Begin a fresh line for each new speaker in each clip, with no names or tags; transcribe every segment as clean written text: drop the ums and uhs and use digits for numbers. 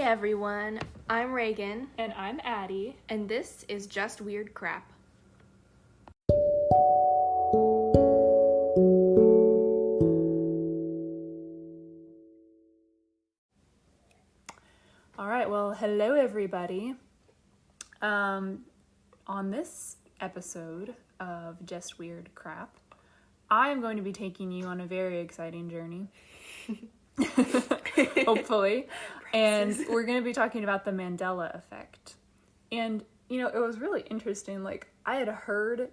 everyone, I'm Reagan,
And I'm Addie.
and this is Just Weird Crap.
All right, well, hello everybody. On this episode of Just Weird Crap, I am going to be taking you on a very exciting journey. Hopefully. And we're going to be talking about the Mandela Effect. And, you know, it was really interesting. Like, I had heard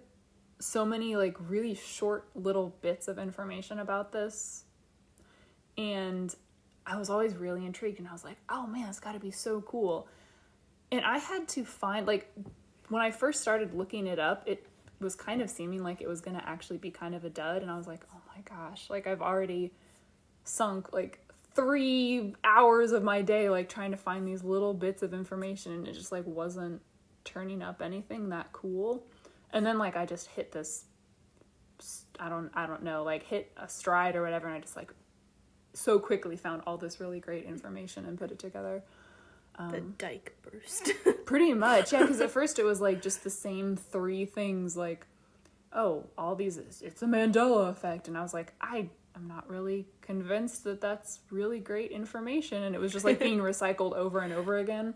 so many, like, really short little bits of information about this. And I was always really intrigued. And I was like, oh, man, it's got to be so cool. And I had to find, like, when I first started looking it up, it was kind of seeming like it was going to actually be kind of a dud. And I was like, oh, my gosh. Like, I've already sunk, like, 3 hours of my day like trying to find these little bits of information, and it just like wasn't turning up anything that cool. And then like I just hit this I don't know, like hit a stride or whatever, and I just like so quickly found all this really great information and put it together.
The dike burst.
Pretty much, yeah, because at first it was like just the same 3 things, like, oh, all these, it's a Mandela effect, and I was like, I'm not really convinced that that's really great information. And it was just like being recycled over and over again.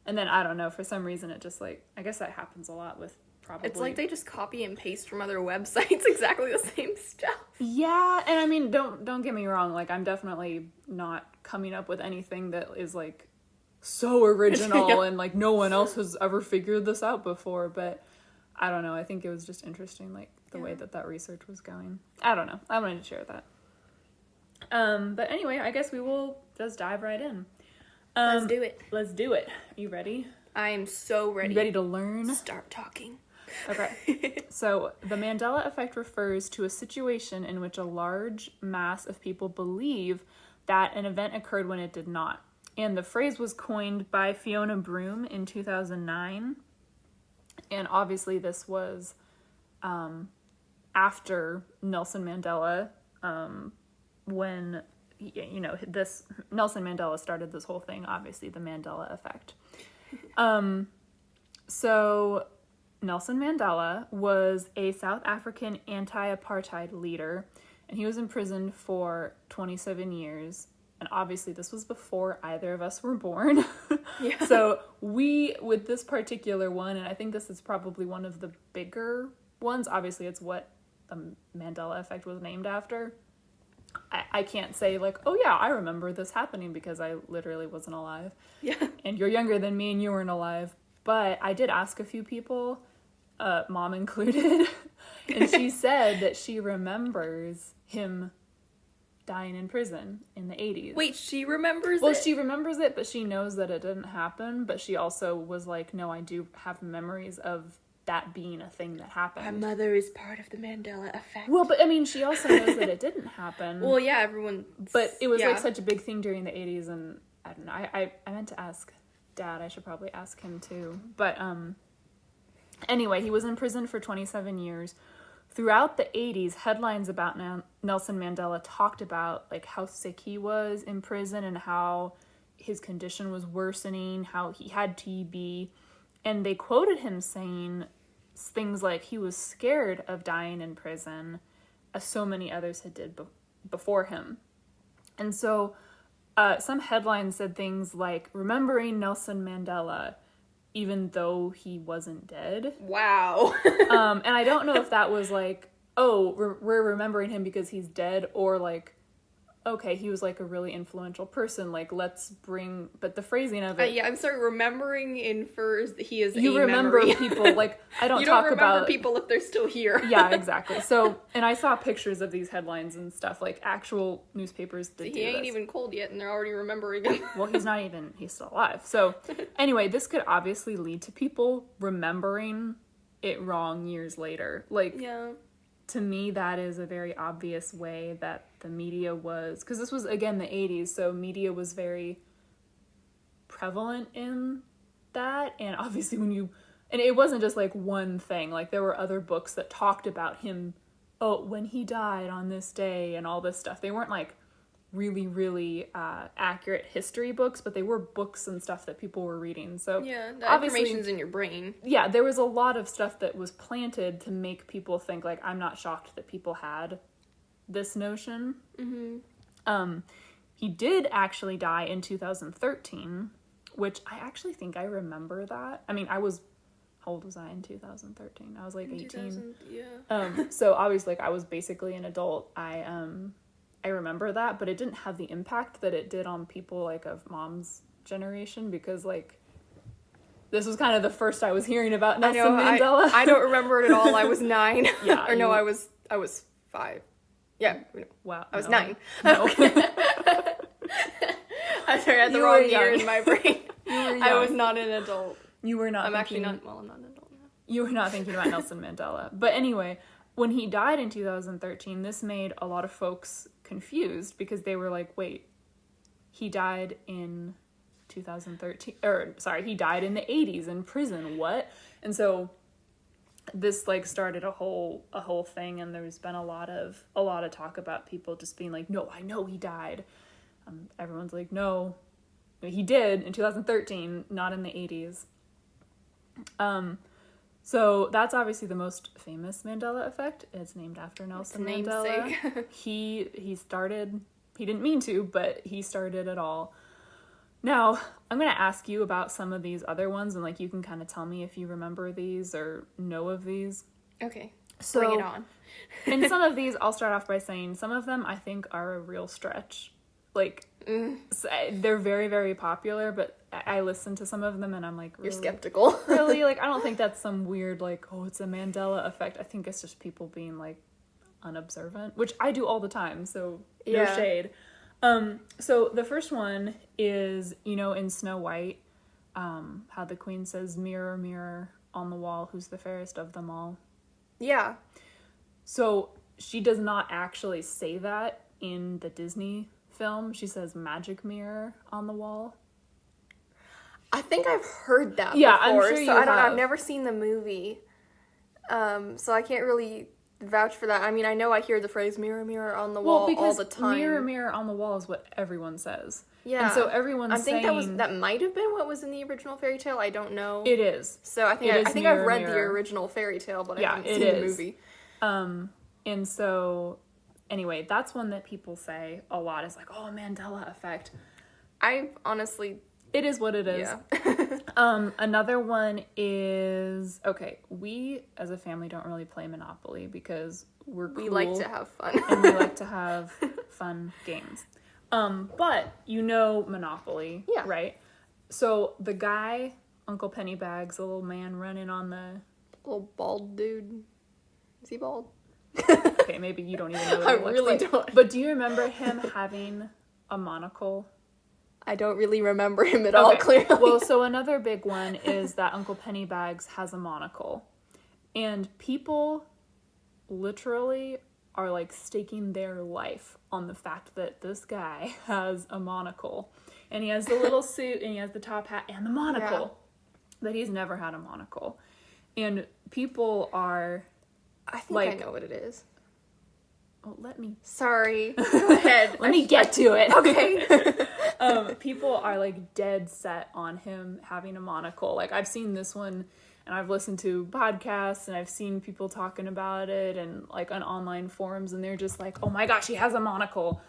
And then I don't know, for some reason it just like, I guess that happens a lot with probably.
It's like they just copy and paste from other websites exactly the same stuff.
Yeah, and I mean, don't get me wrong, like I'm definitely not coming up with anything that is like so original yeah. And like no one else has ever figured this out before, but I don't know, I think it was just interesting, like the way that research was going. I don't know, I wanted to share that. But anyway, I guess we will just dive right in.
Let's do it.
Let's do it. Are you ready?
I am so ready.
You ready to learn?
Start talking.
Okay. So, the Mandela Effect refers to a situation in which a large mass of people believe that an event occurred when it did not. And the phrase was coined by Fiona Broome in 2009. And obviously this was after Nelson Mandela, when, you know, this Nelson Mandela started this whole thing, obviously, the Mandela Effect. So Nelson Mandela was a South African anti-apartheid leader, and he was imprisoned for 27 years. And obviously this was before either of us were born. Yeah. So with this particular one, and I think this is probably one of the bigger ones, obviously it's what the Mandela Effect was named after. I can't say like, oh yeah, I remember this happening because I literally wasn't alive.
Yeah. And
you're younger than me and you weren't alive. But I did ask a few people, mom included, and she said that she remembers him dying in prison in the 80s.
Wait, she remembers it?
Well, she remembers it, but she knows that it didn't happen. But she also was like, no, I do have memories of that being a thing that happened.
My mother is part of the Mandela Effect.
Well, but I mean, she also knows that it didn't happen.
Well, yeah, everyone.
But it was like such a big thing during the 80s, and I don't know. I meant to ask Dad. I should probably ask him too. But anyway, he was in prison for 27 years. Throughout the 80s, headlines about Nelson Mandela talked about like how sick he was in prison and how his condition was worsening, how he had TB. And they quoted him saying things like he was scared of dying in prison, as so many others had did before him. And so some headlines said things like, remembering Nelson Mandela, even though he wasn't dead.
Wow.
And I don't know if that was like, oh, we're remembering him because he's dead, or like, okay, he was like a really influential person, like let's bring, but the phrasing of it.
Yeah, I'm sorry, remembering infers that he is
you
a
remember
memory.
People, like I don't
you
talk
don't
about
remember people if they're still here.
Yeah, exactly. So, and I saw pictures of these headlines and stuff, like actual newspapers that
he
do
ain't
this.
even cold yet and they're already remembering him.
Well, he's still alive. So anyway, this could obviously lead to people remembering it wrong years later. Like, yeah. To me, that is a very obvious way that the media was, because this was, again, the 80s, so media was very prevalent in that, and obviously and it wasn't just, like, one thing, like, there were other books that talked about him, oh, when he died on this day, and all this stuff. They weren't, like, really, really accurate history books, but they were books and stuff that people were reading. So
Yeah, the information's in your brain.
Yeah, there was a lot of stuff that was planted to make people think, like, I'm not shocked that people had this notion. Mm-hmm. He did actually die in 2013, which I actually think I remember that. I mean, how old was I in 2013? I was like 18.
Yeah.
So obviously, like, I was basically an adult. I remember that, but it didn't have the impact that it did on people, like, of Mom's generation, because, like, this was kind of the first I was hearing about Nelson Mandela.
I don't remember it at all. I was 9.
Yeah.
Or no, I was 5. Yeah.
Wow.
I was 9.
No.
I'm sorry, I had the
You
wrong
were
year
young.
in my brain.
You were young.
I was not an adult.
You were not
I'm actually
thinking...
not, well, I'm not an adult now.
You were not thinking about Nelson Mandela. But anyway, when he died in 2013, this made a lot of folks confused, because they were like, wait, he died in 2013, or sorry, he died in the 80s in prison, what? And so this, like, started a whole thing, and there's been a lot of talk about people just being like, no, I know he died. Everyone's like, no, he did in 2013, not in the 80s. So that's obviously the most famous Mandela Effect. It's named after Nelson Mandela. He didn't mean to, but he started it all. Now, I'm going to ask you about some of these other ones, and, like, you can kind of tell me if you remember these or know of these.
Okay.
So,
bring it on.
And some of these, I'll start off by saying some of them I think are a real stretch. Like, they're very, very popular, but I listen to some of them and I'm like, really?
You're skeptical.
Really? Like, I don't think that's some weird, like, oh, it's a Mandela effect. I think it's just people being, like, unobservant, which I do all the time, so no shade. So the first one is, you know, in Snow White, how the queen says, mirror, mirror on the wall, who's the fairest of them all?
Yeah.
So she does not actually say that in the Disney film. She says magic mirror on the wall.
I think I've heard that
Yeah,
before.
I'm sure you
so I don't know.
have.
I've never seen the movie. So I can't really vouch for that. I mean, I know I hear the phrase mirror, mirror on the wall all the time.
Mirror, mirror on the wall is what everyone says.
Yeah.
And so everyone's saying...
I think that might have been what was in the original fairy tale. I don't know.
It is.
So I think I've
mirror,
read the
mirror.
original fairy tale, but I
Yeah,
haven't
it
seen the
is.
movie.
And so, anyway, that's one that people say a lot. Is like, oh, Mandela effect.
I honestly...
It is what it is.
Yeah.
Another one is, okay, we as a family don't really play Monopoly because we're cool.
We like to have fun.
And we like to have fun games. But you know Monopoly,
yeah.
Right? So the guy, Uncle Pennybags, the little man running on the...
Little bald dude. Is he bald?
Okay, maybe you don't even know what
I
he looks
really
like.
don't.
But do you remember him having a monocle?
I don't really remember him at all, clearly.
Well, so another big one is that Uncle Pennybags has a monocle. And people literally are, like, staking their life on the fact that this guy has a monocle. And he has the little suit, and he has the top hat, and the monocle. Yeah. But he's never had a monocle. And people are...
I think I know what it is.
Oh, let me...
Sorry. Go ahead.
Let me get to it.
Okay.
People are, like, dead set on him having a monocle. Like, I've seen this one, and I've listened to podcasts, and I've seen people talking about it, and, like, on online forums, and they're just like, oh my gosh, he has a monocle.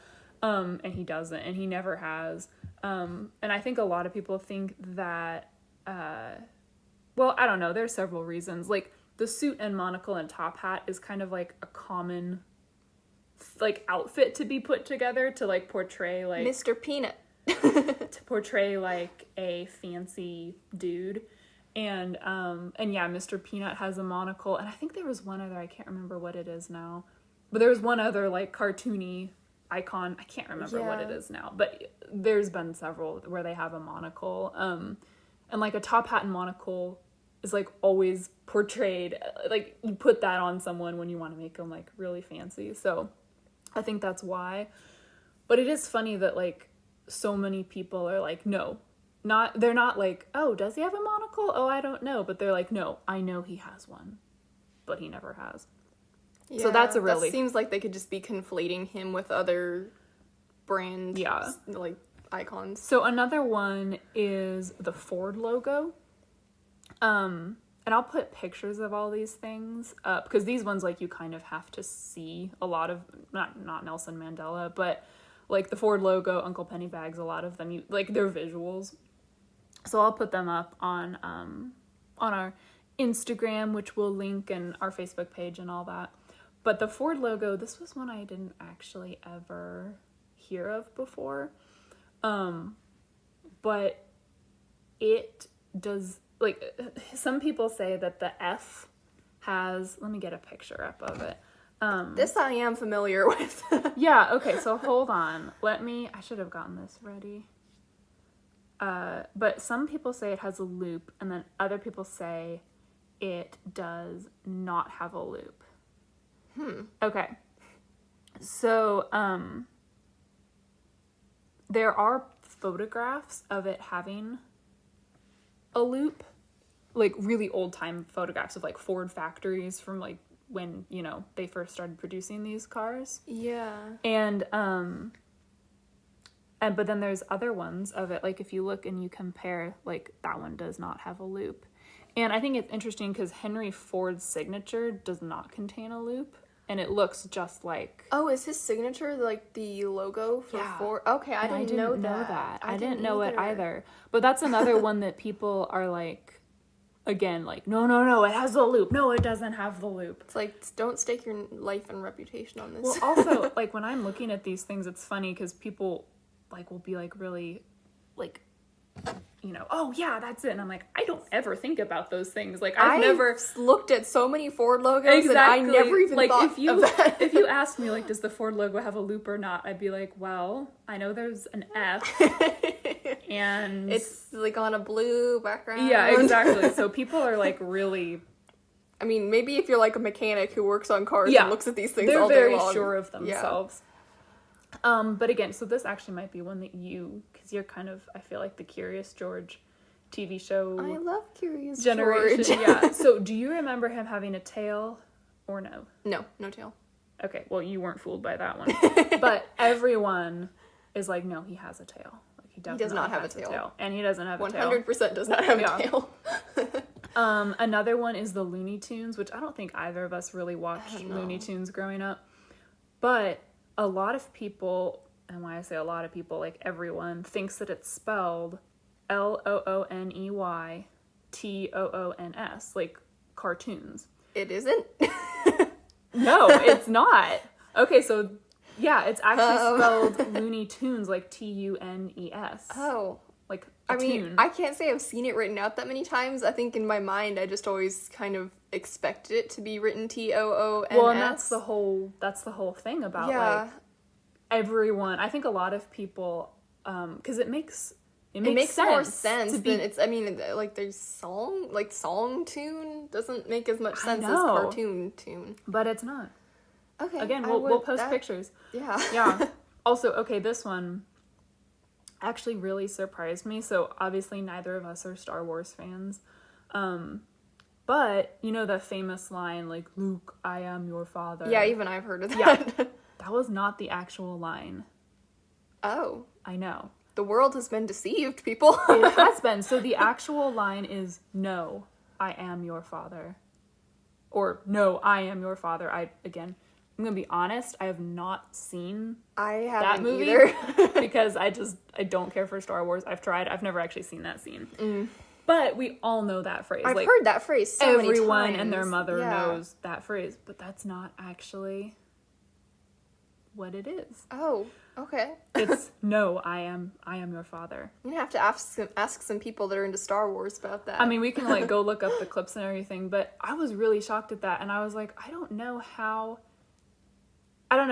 And he doesn't, and he never has. And I think a lot of people think that, well, I don't know, there's several reasons. Like, the suit and monocle and top hat is kind of, like, a common, like, outfit to be put together to, like, portray, like...
Mr. Peanut.
to portray, like, a fancy dude. And yeah, Mr. Peanut has a monocle. And I think there was one other, I can't remember what it is now. But there was one other, like, cartoony icon. I can't remember what it is now. But there's been several where they have a monocle. And, like, a top hat and monocle is, like, always portrayed. Like, you put that on someone when you want to make them, like, really fancy. So I think that's why. But it is funny that, like, so many people are like, no, they're not like, oh, does he have a monocle? Oh, I don't know. But they're like, no, I know he has one, but he never has. Yeah, so that's a really...
That seems like they could just be conflating him with other brand,
yeah,
like, icons.
So another one is the Ford logo. And I'll put pictures of all these things up, because these ones, like, you kind of have to see a lot of, not Nelson Mandela, but, like, the Ford logo, Uncle Pennybags, a lot of them, they're visuals. So I'll put them up on our Instagram, which we'll link, and our Facebook page and all that. But the Ford logo, this was one I didn't actually ever hear of before. But it does, like, some people say that the F has, let me get a picture up of it.
This I am familiar with.
Yeah, okay, so hold on. I should have gotten this ready. But some people say it has a loop, and then other people say it does not have a loop. Okay. So, there are photographs of it having a loop, like really old time photographs of like Ford factories from like when, they first started producing these cars.
Yeah.
And but then there's other ones of it, like if you look and you compare, like that one does not have a loop. And I think it's interesting because Henry Ford's signature does not contain a loop, and it looks just like...
Oh, is his signature like the logo for Ford? Okay, I didn't know that.
I didn't know it either. But that's another one that people are like, again, like, no, it has the loop. No, it doesn't have the loop.
It's like, don't stake your life and reputation on this.
Well, also, like, when I'm looking at these things, it's funny because people, like, will be, like, really, like, oh, yeah, that's it. And I'm like, I don't ever think about those things. Like, I've never
looked at so many Ford logos, and I never even thought of that.
If you asked me, like, does the Ford logo have a loop or not, I'd be like, well, I know there's an F, and...
It's, like, on a blue background.
Yeah, exactly. So people are, like, really...
I mean, maybe if you're, like, a mechanic who works on cars and looks at these things all day long.
They're very sure of themselves. Yeah. But again, so this actually might be one that because you're kind of, I feel like, the Curious George TV show.
I love Curious
generation.
George.
Yeah. So do you remember him having a tail or no?
No tail.
Okay, well, you weren't fooled by that one. But everyone is like, no, he has a tail. Like, he does not have a tail. And he doesn't have a tail.
100% does not have a tail.
Another one is the Looney Tunes, which I don't think either of us really watched Looney Tunes growing up. But a lot of people, and when I say a lot of people, like everyone, thinks that it's spelled LOONEYTOONS, like cartoons.
It isn't?
No, it's not. Okay, so yeah, it's actually spelled Looney Tunes, like TUNES.
Oh.
Like
I mean, I can't say I've seen it written out that many times. I think in my mind, I just always kind of expected it to be written TOONS.
Well, and that's the whole thing about like everyone. I think a lot of people, because it makes sense
more sense than it's. I mean, like there's song tune doesn't make as much sense as cartoon tune,
but it's not.
Okay,
again, we'll post pictures.
Yeah.
Also, okay, this one actually really surprised me. So obviously neither of us are Star Wars fans. But the famous line, like, Luke, I am your father.
Yeah, even I've heard of that.
Yeah. That was not the actual line.
Oh.
I know.
The world has been deceived, people.
It has been. So the actual line is, no, I am your father. Or, no, I am your father. I'm going to be honest, I have not seen that movie
either.
because I don't care for Star Wars. I've tried. I've never actually seen that scene. But we all know that phrase.
I've heard that phrase so many times.
Everyone and their mother knows that phrase, but that's not actually what it is.
Oh, okay.
It's, no, I am your father.
I'm going to have to ask some people that are into Star Wars about that.
I mean, we can like go look up the clips and everything, but I was really shocked at that, and I was like, I don't know,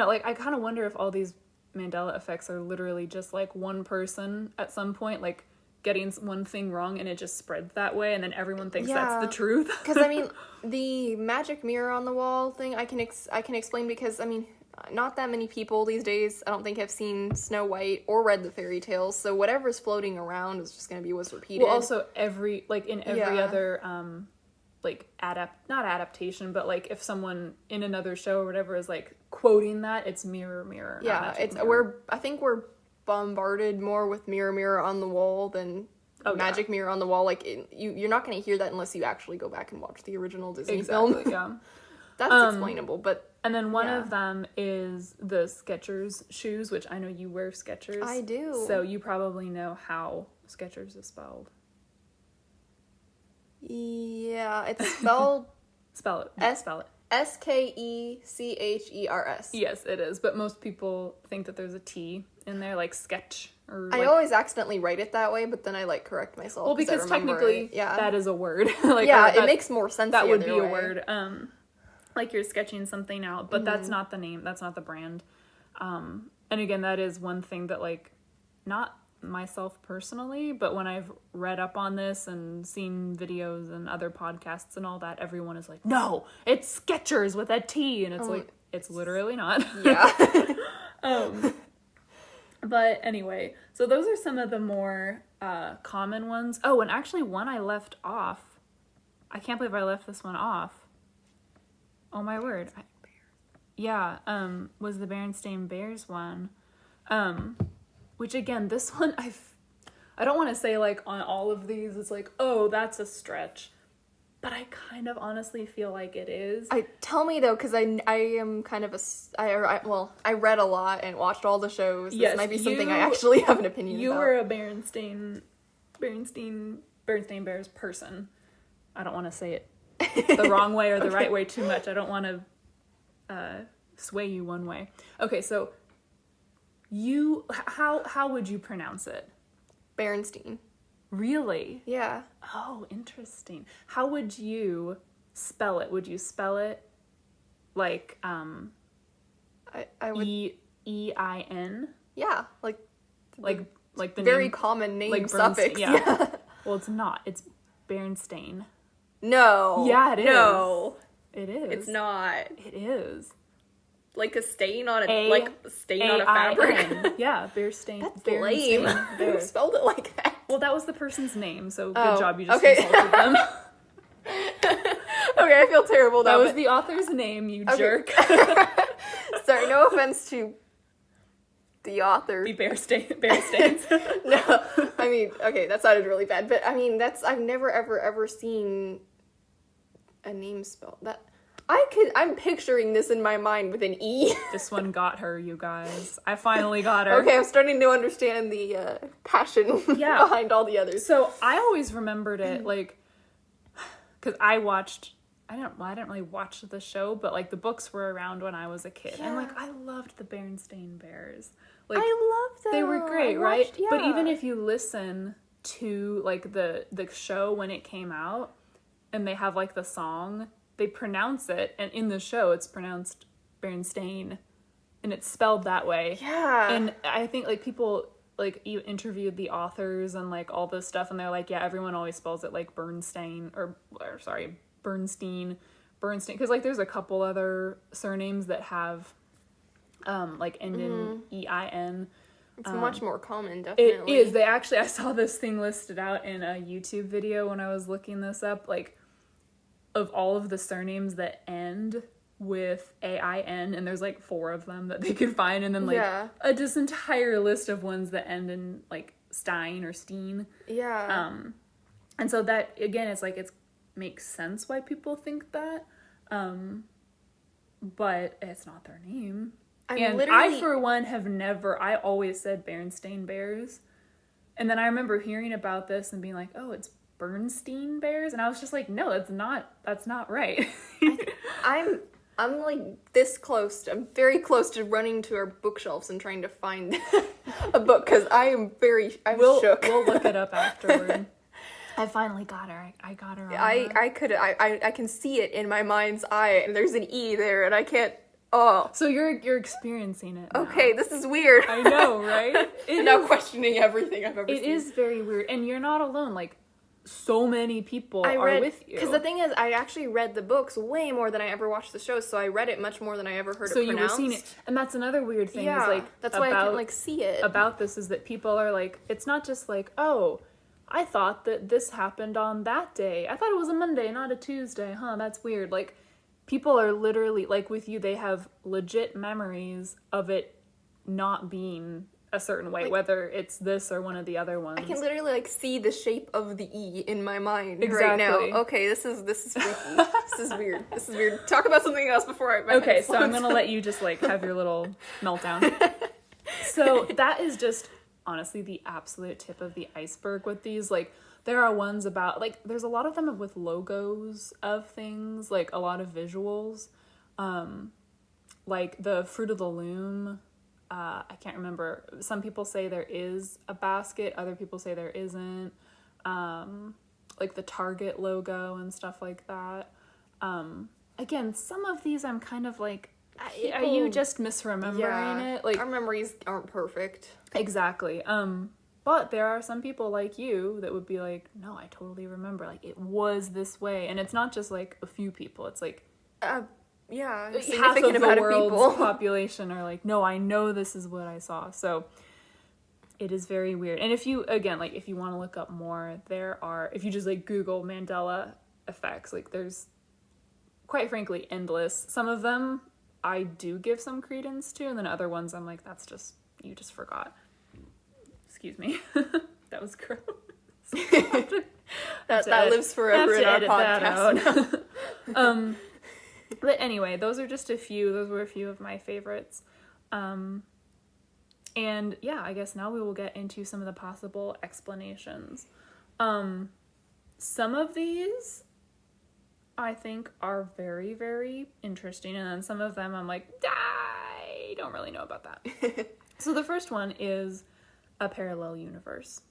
like, I kind of wonder if all these Mandela effects are literally just, like, one person at some point, like, getting one thing wrong, and it just spreads that way, and then everyone thinks that's the truth.
Because, I mean, the magic mirror on the wall thing, I can explain because, I mean, not that many people these days, I don't think, have seen Snow White or read the fairy tales, so whatever's floating around is just going to be what's repeated.
Well, also, every other like not adaptation, but like if someone in another show or whatever is like quoting that, it's mirror mirror.
Yeah, I think we're bombarded more with mirror mirror on the wall than magic mirror on the wall. Like you're not going to hear that unless you actually go back and watch the original Disney film.
Yeah.
That's explainable, but
and then one of them is the Skechers shoes, which I know you wear Skechers.
I do.
So you probably know how Skechers is spelled.
Yeah, it's spelled
spell it.
Skechers.
Yes, it is, but most people think that there's a T in there, like sketch. Or
I always accidentally write it that way, but then I like correct myself.
Well, because technically, that is a word.
Like, it makes more sense.
That would be a word. Like you're sketching something out, but that's not the name. That's not the brand. And again, that is one thing that like, not myself personally, but when I've read up on this and seen videos and other podcasts and all that, everyone is like, no, it's Skechers with a T, and it's like, it's literally not.
Yeah.
But anyway, so those are some of the more common ones. Oh, and actually one I left off. I can't believe I left this one off. Oh my word. Was the Berenstain Bears one. Which again, this one I don't want to say like on all of these it's like, oh, that's a stretch. But I kind of honestly feel like it is.
Tell me though, because I am kind of I read a lot and watched all the shows. This might be something I actually have an opinion about.
You were a Berenstain Bears person. I don't want to say it the wrong way or the right way too much. I don't want to sway you one way. Okay, so how would you pronounce it?
Berenstain.
Really?
Yeah.
Oh, interesting. How would you spell it? Would you spell it like
I would
E-I-N?
Yeah,
like the
very
name,
common name
like
suffix.
Yeah. Well, it's not. It's Berenstain.
No.
Yeah, it is.
No.
It is.
It's not.
It is.
Like a stain on a fabric.
Yeah, Berenstain.
That's lame. Who spelled it like that?
Well, that was the person's name, so good job. You just insulted them.
Okay, I feel terrible now.
That was the author's name, you jerk.
Sorry, no offense to the author.
The Berestains.
No, I mean, okay, that sounded really bad, but I mean, I've never ever seen a name spelled that. I'm picturing this in my mind with an E.
This one got her, you guys. I finally got her.
Okay, I'm starting to understand the passion behind all the others.
So I always remembered it, like, because I didn't really watch the show, but, like, the books were around when I was a kid. Yeah. And, like, I loved the Berenstain Bears. Like,
I loved them.
They were great, right? Yeah. But even if you listen to, like, the show when it came out, and they have, like, the song, they pronounce it, and in the show it's pronounced Berenstain, and it's spelled that way.
Yeah.
And I think, like, people, like, you interviewed the authors and, like, all this stuff, and they're like, yeah, everyone always spells it, like, Bernstein, because, like, there's a couple other surnames that have, like, end in E-I-N.
It's much more common, definitely.
It is. I saw this thing listed out in a YouTube video when I was looking this up, like, of all of the surnames that end with A-I-N, and there's, like, 4 of them that they could find, and then, like, this entire list of ones that end in, like, Stein or Steen.
Yeah.
And so that, again, it's, like, it makes sense why people think that, but it's not their name. I, for one, I always said Berenstain Bears, and then I remember hearing about this and being like, oh, it's Bernstein Bears, and I was just like, no, that's not right.
I'm like this close. I'm very close to running to our bookshelves and trying to find a book because I'm shook.
We'll look it up afterward. I finally got her. I got her.
I can see it in my mind's eye, and there's an E there, and I can't. Oh,
so you're experiencing it now.
Okay, this is weird.
I know, right?
I'm now questioning everything I've ever seen.
It is very weird, and you're not alone. Like, so many people are with you.
Because the thing is, I actually read the books way more than I ever watched the shows, so I read it much more than I ever heard it pronounced. So you were seeing it,
and that's another weird thing. Yeah, is like
that's why I can, like, see it.
About this is that people are like, it's not just like, oh, I thought that this happened on that day. I thought it was a Monday, not a Tuesday. Huh, that's weird. Like, people are literally, like with you, they have legit memories of it not being a certain way, like, whether it's this or one of the other ones.
I can literally, like, see the shape of the E in my mind right now. Okay, this is freaky. This is weird. This is weird. Talk about something else before I...
Okay, so I'm gonna let you just, like, have your little meltdown. So that is just, honestly, the absolute tip of the iceberg with these. Like, there are ones about, like, there's a lot of them with logos of things, like, a lot of visuals. Like, the Fruit of the Loom... I can't remember. Some people say there is a basket. Other people say there isn't. Like the Target logo and stuff like that. Again, some of these I'm kind of like, are you just misremembering it? Like,
our memories aren't perfect.
Exactly. But there are some people like you that would be like, no, I totally remember. Like, it was this way. And it's not just like a few people. It's like...
yeah,
half of the world's population are like, no, I know this is what I saw. So it is very weird. And if you, again, like, if you want to look up more, there are, if you just like Google Mandela effects, like, there's quite frankly endless. Some of them I do give some credence to, and then other ones I'm like, that's just, you just forgot. Excuse me. That was gross.
that lives forever in our podcast.
But anyway, those were a few of my favorites. And yeah, I guess now we will get into some of the possible explanations. Some of these I think are very, very interesting. And then some of them I'm like, I don't really know about that. So the first one is a parallel universe.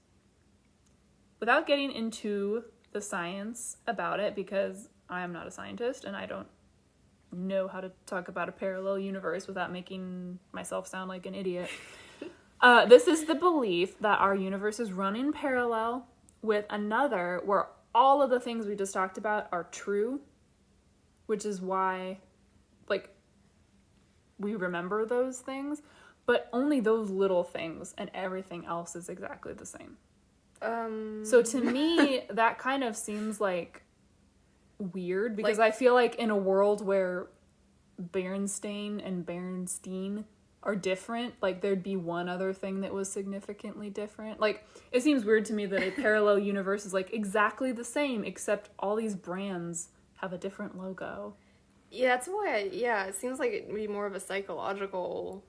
Without getting into the science about it, because I am not a scientist and I don't know how to talk about a parallel universe without making myself sound like an idiot. This is the belief that our universe is running parallel with another where all of the things we just talked about are true, which is why, like, we remember those things, but only those little things and everything else is exactly the same. So to me, that kind of seems like weird, because I feel like in a world where Berenstain and Bernstein are different, like, there'd be one other thing that was significantly different. Like, it seems weird to me that a parallel universe is like exactly the same, except all these brands have a different logo.
Yeah, that's why it seems like it'd be more of a psychological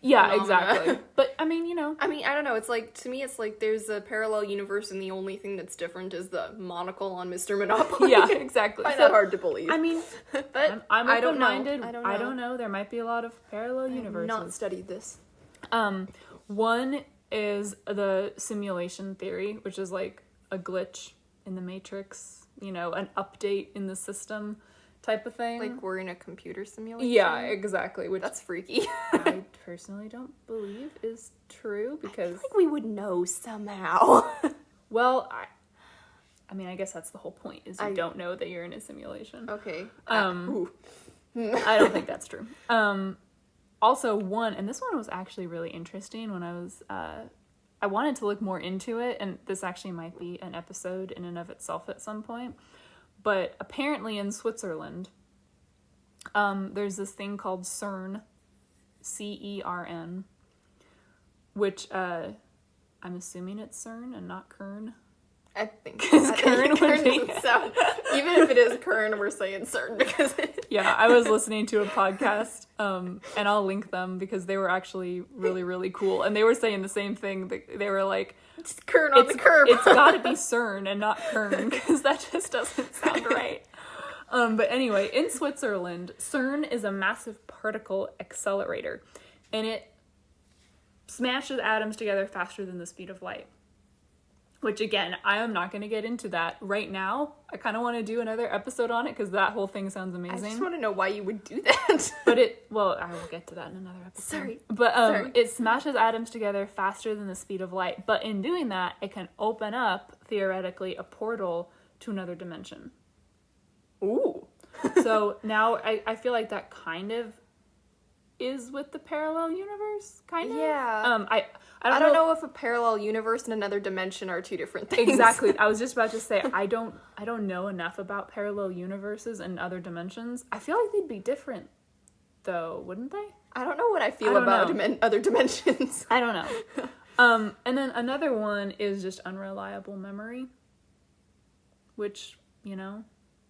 phenomena. Exactly. But I mean,
I don't know, it's like, to me it's like there's a parallel universe and the only thing that's different is the monocle on Mr. Monopoly.
Yeah, exactly.
I find that hard to believe.
I mean,
but
I'm open-minded.
I don't know.
There might be a lot of parallel universes.
I've not studied this.
One is the simulation theory, which is like a glitch in the matrix, an update in the system type of thing.
Like, we're in a computer simulation?
Yeah, exactly. Which
that's freaky.
I personally don't believe is true, because...
I feel like we would know somehow.
Well, I mean, I guess that's the whole point, is you don't know that you're in a simulation.
Okay.
I don't think that's true. Also, and this one was actually really interesting when I was... I wanted to look more into it, and this actually might be an episode in and of itself at some point. But apparently in Switzerland, there's this thing called CERN, CERN, which I'm assuming it's CERN and not Kern.
I think Kern doesn't sound... Even if it is Kern, we're saying CERN because...
Yeah, I was listening to a podcast, and I'll link them because they were actually really, really cool. And they were saying the same thing. They were like...
It's Kern on the curb.
It's gotta be CERN and not Kern, because that just doesn't sound right. But anyway, in Switzerland, CERN is a massive particle accelerator, and it smashes atoms together faster than the speed of light. Which, again, I am not going to get into that right now. I kind of want to do another episode on it, because that whole thing sounds amazing.
I just want to know why you would do that.
But I will get to that in another episode.
Sorry.
But it smashes atoms together faster than the speed of light. But in doing that, it can open up, theoretically, a portal to another dimension.
Ooh.
So now I feel like that kind of is with the parallel universe, kind of.
Yeah.
I
don't know if a parallel universe and another dimension are two different things.
Exactly. I was just about to say I don't know enough about parallel universes and other dimensions. I feel like they'd be different, though, wouldn't they?
I don't know what I feel about other dimensions.
I don't know. And then another one is just unreliable memory, which, you know,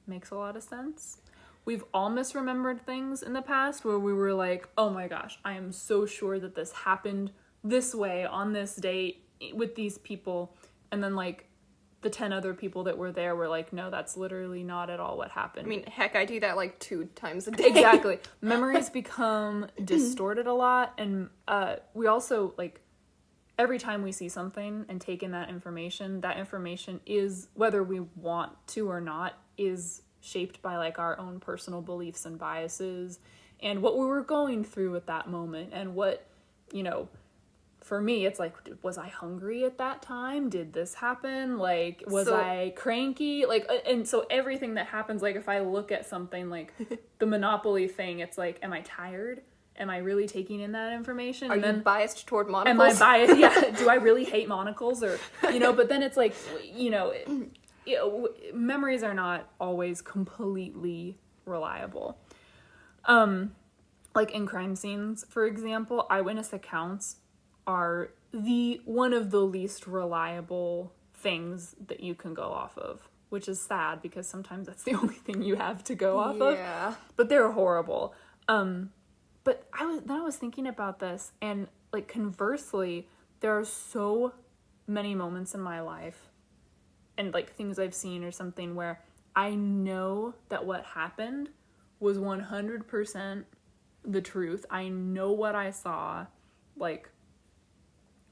makes a lot of sense. We've all misremembered things in the past where we were like, oh my gosh, I am so sure that this happened this way on this date with these people. And then, like, the 10 other people that were there were like, no, that's literally not at all what happened.
I mean, heck, I do that like 2 times a day.
Exactly. Memories become distorted a lot. And we also, like, every time we see something and take in that information is, whether we want to or not, is shaped by, like, our own personal beliefs and biases and what we were going through at that moment. And what, you know, for me, it's like, was I hungry at that time? Did this happen? Like, was I cranky? Like, and so everything that happens, like, if I look at something like the Monopoly thing, it's like, am I tired? Am I really taking in that information?
Are you biased toward monocles?
Am I biased? Yeah. Do I really hate monocles? Or, you know, but then it's like, you know, memories are not always completely reliable. Like in crime scenes, for example, eyewitness accounts are one of the least reliable things that you can go off of, which is sad because sometimes that's the only thing you have to go off of.
Yeah.
But they're horrible. But I was thinking about this, and, like, conversely, there are so many moments in my life and, like, things I've seen or something where I know that what happened was 100% the truth. I know what I saw. Like,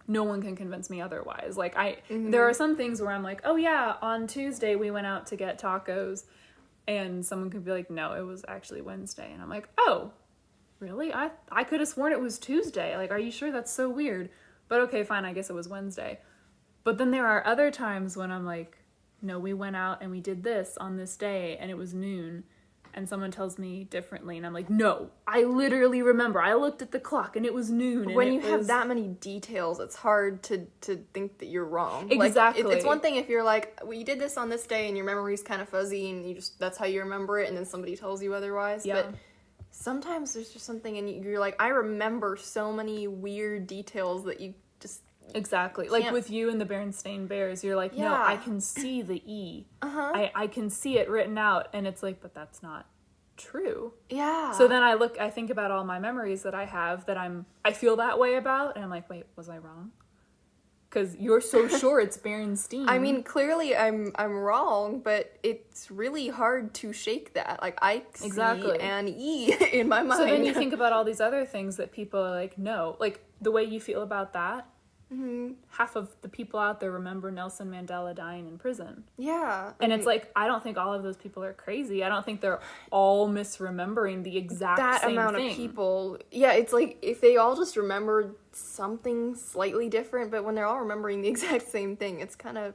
no one can convince me otherwise. Like, there are some things where I'm like, oh yeah, on Tuesday we went out to get tacos, and someone could be like, no, it was actually Wednesday. And I'm like, oh, really? I could have sworn it was Tuesday. Like, are you sure? That's so weird. But okay, fine, I guess it was Wednesday. But then there are other times when I'm like, no, we went out and we did this on this day and it was noon. And someone tells me differently, and I'm like, no, I literally remember. I looked at the clock, and it was noon.
When you have that many details, it's hard to think that you're wrong.
Exactly.
Like, it's one thing if you're like, well, you did this on this day, and your memory's kind of fuzzy, and that's how you remember it, and then somebody tells you otherwise.
Yeah.
But sometimes there's just something, and you're like, I remember so many weird details that you just...
Exactly. Like with you and the Berenstain Bears, you're like, no, I can see the E. I can see it written out, and it's like, but that's not true.
Yeah.
So then I think about all my memories that I have that I feel that way about, and I'm like, wait, was I wrong? Because you're so sure it's Berenstain.
I mean, clearly I'm wrong, but it's really hard to shake that. Like, I see an E in my mind.
So then you think about all these other things that people are like, no. Like, the way you feel about that, half of the people out there remember Nelson Mandela dying in prison.
Yeah.
And it's like, I don't think all of those people are crazy. I don't think they're all misremembering the exact
that
same
amount
thing.
Of people. Yeah, it's like if they all just remembered something slightly different, but when they're all remembering the exact same thing, it's kind of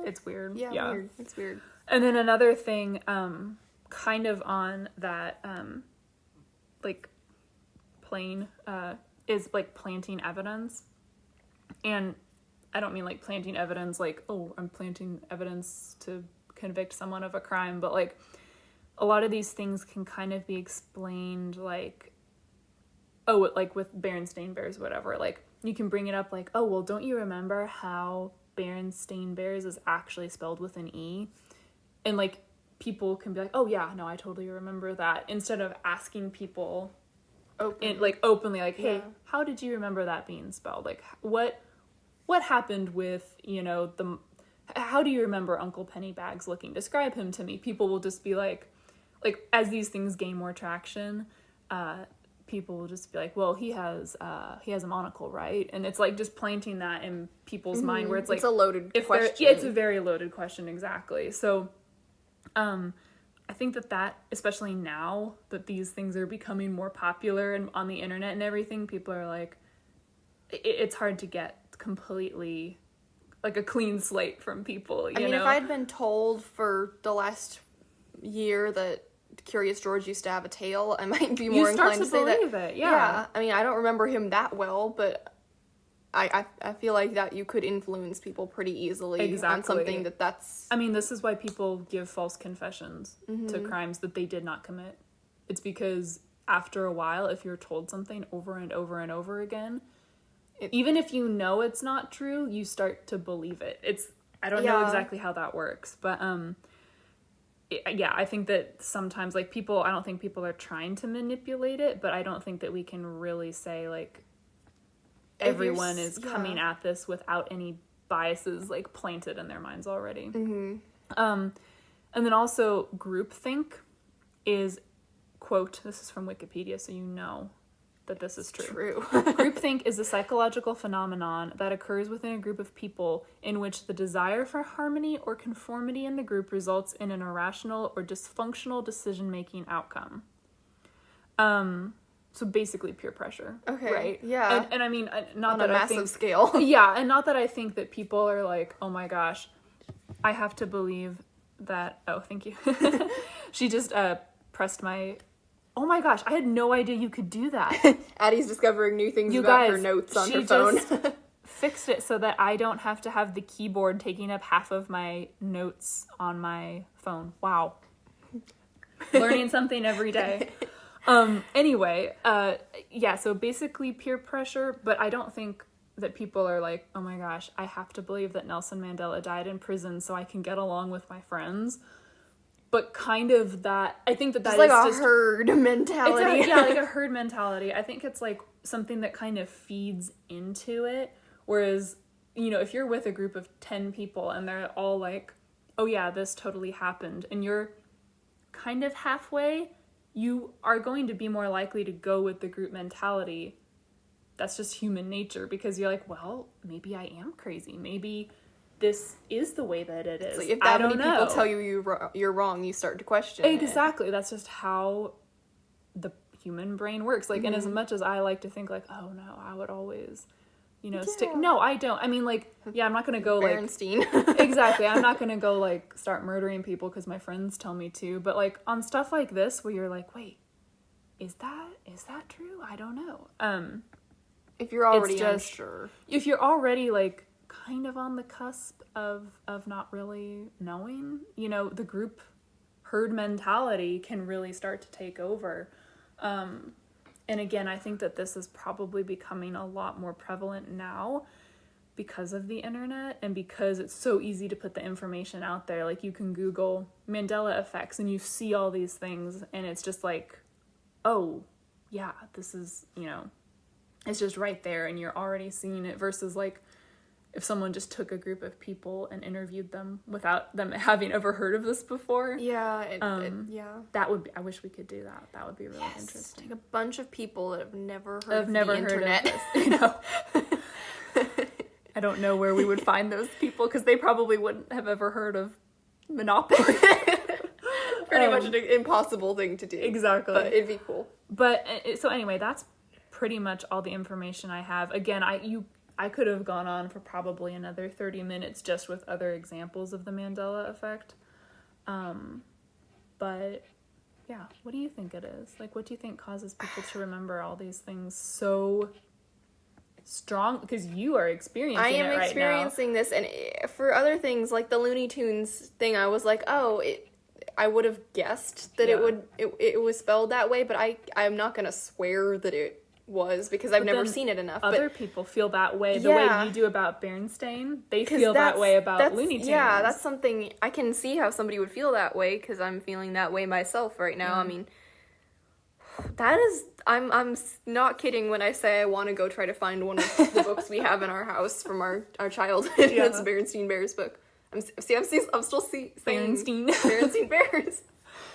it's weird.
Yeah, weird. It's weird.
And then another thing, kind of on that, like, plane, is, like, planting evidence. And I don't mean, like, planting evidence like, oh, I'm planting evidence to convict someone of a crime, but, like, a lot of these things can kind of be explained, like, oh, like, with Berenstain Bears, whatever. Like, you can bring it up, like, oh, well, don't you remember how Berenstain Bears is actually spelled with an E? And, like, people can be like, oh, yeah, no, I totally remember that, instead of asking people openly, like, hey, how did you remember that being spelled? Like, what happened with, you know, how do you remember Uncle Pennybags looking? Describe him to me. People will just be like, as these things gain more traction, people will just be like, well, he has a monocle, right? And it's like just planting that in people's mind, where it's like,
it's a loaded question.
Yeah, it's a very loaded question, exactly. So, I think that especially now that these things are becoming more popular and on the internet and everything, people are like, it's hard to get completely, like, a clean slate from people, you know?
If I'd been told for the last year that Curious George used to have a tail, I might be more inclined to say that.
You start to believe it, yeah.
I mean, I don't remember him that well, but I feel like that you could influence people pretty easily on something that's...
I mean, this is why people give false confessions to crimes that they did not commit. It's because after a while, if you're told something over and over and over again, even if you know it's not true, you start to believe it. I don't know exactly how that works, but I think that sometimes, like, I don't think people are trying to manipulate it, but I don't think that we can really say, like, everyone is coming at this without any biases, like, planted in their minds already. And then also, groupthink is, quote, this is from Wikipedia, so you know that this is true. Groupthink is a psychological phenomenon that occurs within a group of people in which the desire for harmony or conformity in the group results in an irrational or dysfunctional decision-making outcome. So basically peer pressure.
Okay.
Right?
Yeah.
And I mean, not
on
that
a
I
massive
think...
scale.
Yeah, and not that I think that people are like, oh my gosh, I have to believe that... Oh, thank you. She just pressed my... Oh my gosh, I had no idea you could do that.
Addie's discovering new things about her notes on her phone.
She just fixed it so that I don't have to have the keyboard taking up half of my notes on my phone. Wow. Learning something every day. Anyway, so basically peer pressure, but I don't think that people are like, oh my gosh, I have to believe that Nelson Mandela died in prison so I can get along with my friends. But kind of that, I think that is
like a herd mentality.
Like a herd mentality. I think it's like something that kind of feeds into it. Whereas, if you're with a group of 10 people and they're all like, oh yeah, this totally happened, and you're kind of halfway, you are going to be more likely to go with the group mentality. That's just human nature, because you're like, well, maybe I am crazy. Maybe this is the way that it is.
Like if that many people tell you you're wrong, you start to question
Exactly. That's just how the human brain works. Like, and as much as I like to think like, oh no, I would always, stick. No, I don't. I mean, like, I'm not going to go
Bernstein.
Exactly. I'm not going to go like start murdering people because my friends tell me to. But like on stuff like this where you're like, wait, is that true? I don't know.
If you're already unsure.
If you're already like kind of on the cusp of not really knowing, the group herd mentality can really start to take over. And again, I think that this is probably becoming a lot more prevalent now because of the internet and because it's so easy to put the information out there. Like, you can Google Mandela effects and you see all these things and it's just like, oh yeah, this is, it's just right there and you're already seeing it, versus like if someone just took a group of people and interviewed them without them having ever heard of this before.
Yeah.
That would be, I wish we could do that. That would be really interesting.
Take a bunch of people that have never heard
of the internet.
Of this,
I don't know where we would find those people because they probably wouldn't have ever heard of Monopoly.
Pretty much an impossible thing to do.
Exactly.
But it'd be cool.
But so anyway, that's pretty much all the information I have. Again, I could have gone on for probably another 30 minutes just with other examples of the Mandela effect. But yeah, what do you think it is? Like, what do you think causes people to remember all these things so strong? Because you are experiencing it right now. I am
experiencing this, and for other things, like the Looney Tunes thing, I was like, I would have guessed that it was spelled that way, but I'm not going to swear that it was because I've never seen it enough.
Other people feel that way the way you do about Berenstain. They feel that way about Looney Tunes. Yeah,
that's something I can see how somebody would feel that way because I'm feeling that way myself right now. I mean, that is, I'm not kidding when I say I want to go try to find one of the books we have in our house from our childhood. It's Berenstain Bears book. I'm still saying Berenstain Bears.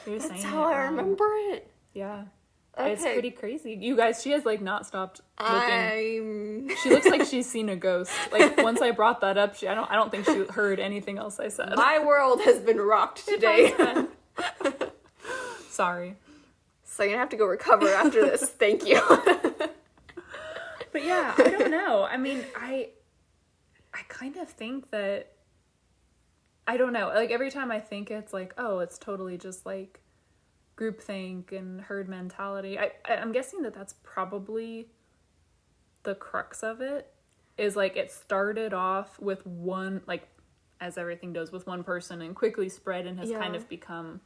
That's how I remember it.
Yeah. Okay. It's pretty crazy. You guys, she has like not stopped looking. She looks like she's seen a ghost. Like, once I brought that up, I don't think she heard anything else I said.
My world has been rocked today.
Sorry.
So you're gonna have to go recover after this. Thank you.
But yeah, I don't know. I mean, I kind of think that, I don't know. Like, every time I think it's like, oh, it's totally just like groupthink and herd mentality. I'm guessing that that's probably the crux of it, is like it started off with one, like as everything does, with one person and quickly spread and has kind of become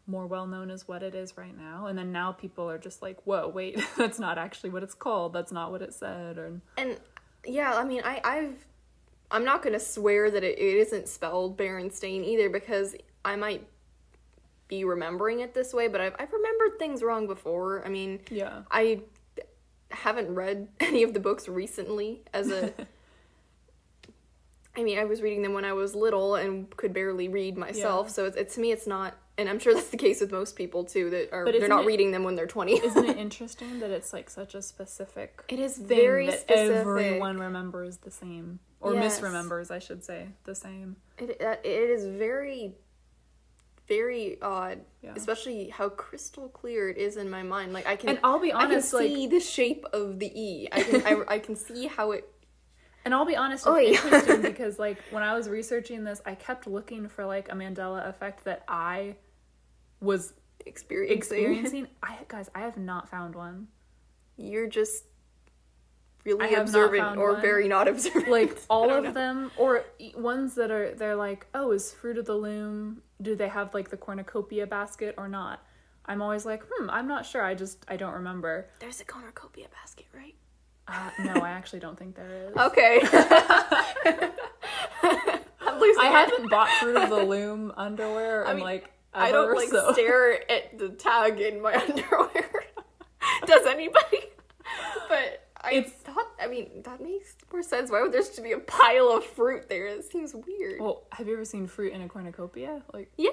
more well known as what it is right now. And then now people are just like, whoa, wait, that's not actually what it's called. That's not what it said.
And yeah, I mean, I'm not going to swear that it isn't spelled Berenstain either, because I might be remembering it this way, but I've remembered things wrong before. I mean, I haven't read any of the books recently I mean, I was reading them when I was little and could barely read myself, so to me it's not, and I'm sure that's the case with most people too, they're not reading them when they're 20.
Isn't it interesting that it's like such a specific
it is
thing
very
that
specific.
Everyone remembers the same, or misremembers, I should say, the same.
It is very, very odd, especially how crystal clear it is in my mind. Like and I'll be honest, I can see the shape of the E. I can see how it.
And I'll be honest, it's interesting because like when I was researching this, I kept looking for like a Mandela effect that I was experiencing. I have not found one.
You're just really observant or very not observant.
Like all of them, or ones that they're like, oh, is Fruit of the Loom, do they have like the cornucopia basket or not? I'm always like, I'm not sure. I don't remember.
There's a cornucopia basket, right?
No, I actually don't think there is.
Okay.
I haven't bought Fruit of the Loom underwear in like ever,
I don't stare at the tag in my underwear. Does anybody? But that makes more sense. Why would there just be a pile of fruit there? It seems weird.
Well, have you ever seen fruit in a cornucopia? Like,
yeah.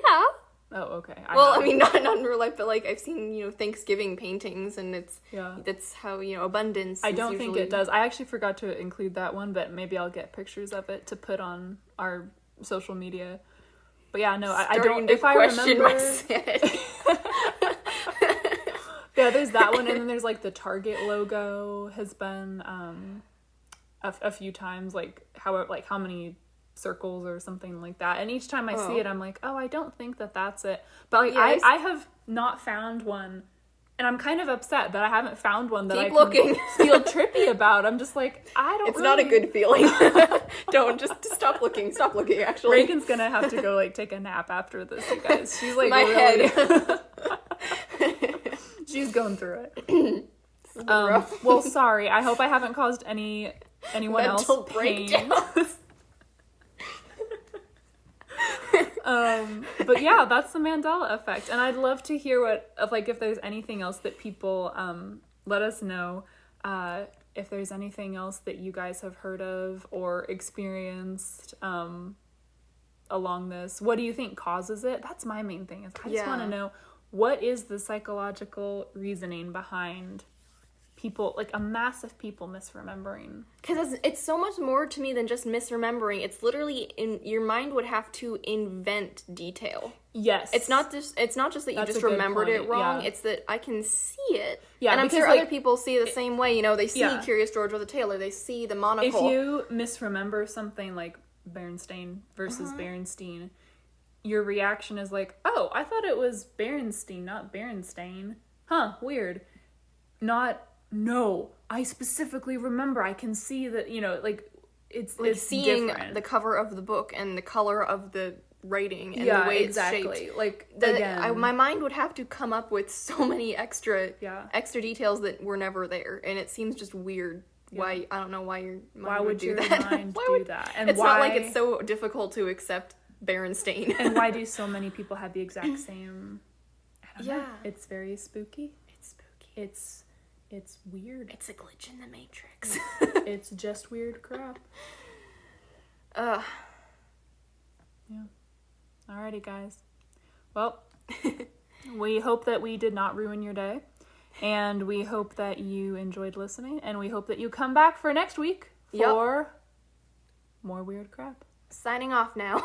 Oh, okay.
I mean, not in real life, but like I've seen, Thanksgiving paintings, and that's how, abundance.
I don't think it does. I actually forgot to include that one, but maybe I'll get pictures of it to put on our social media. But yeah, no, I don't. If I remember, my sanity. Yeah, there's that one, and then there's like the Target logo has been a few times, like how many circles or something like that, and each time I see it I'm like, I don't think that's it, but like I have not found one, and I'm kind of upset that I haven't found one that
Keep looking.
Feel trippy about. I'm just like, it's
not a good feeling. Don't just stop looking actually.
Reagan's gonna have to go like take a nap after this, you guys. She's like
my head.
She's going through it. Well, sorry, I hope I haven't caused anyone
mental
else pain. But yeah, that's the Mandela effect, and I'd love to hear if there's anything else that people let us know, if there's anything else that you guys have heard of or experienced along this. What do you think causes it? That's my main thing, is I just want to know, what is the psychological reasoning behind people, like a mass of people misremembering?
Because it's so much more to me than just misremembering. It's literally your mind would have to invent detail.
Yes.
It's not just that you just remembered it wrong. Yeah. It's that I can see it. Yeah, and I'm sure other people see it the same way. They see Curious George with a tail, or they see the monocle.
If you misremember something like Berenstain versus Berenstein, your reaction is like, oh, I thought it was Berenstein, not Berenstain. Huh, weird. No, I specifically remember. I can see that, it's
seeing
different.
The cover of the book and the color of the writing and the way it's shaped. My mind would have to come up with so many extra details that were never there, and it seems just weird. Why? I don't know why your mind would do that.
Mind do that? And
it's not like it's so difficult to accept Berenstain.
And why do so many people have the exact same? I don't know. It's very spooky. It's weird.
It's a glitch in the Matrix.
It's just weird crap. Yeah. Alrighty, guys. Well, we hope that we did not ruin your day. And we hope that you enjoyed listening. And we hope that you come back for next week for more weird crap.
Signing off now.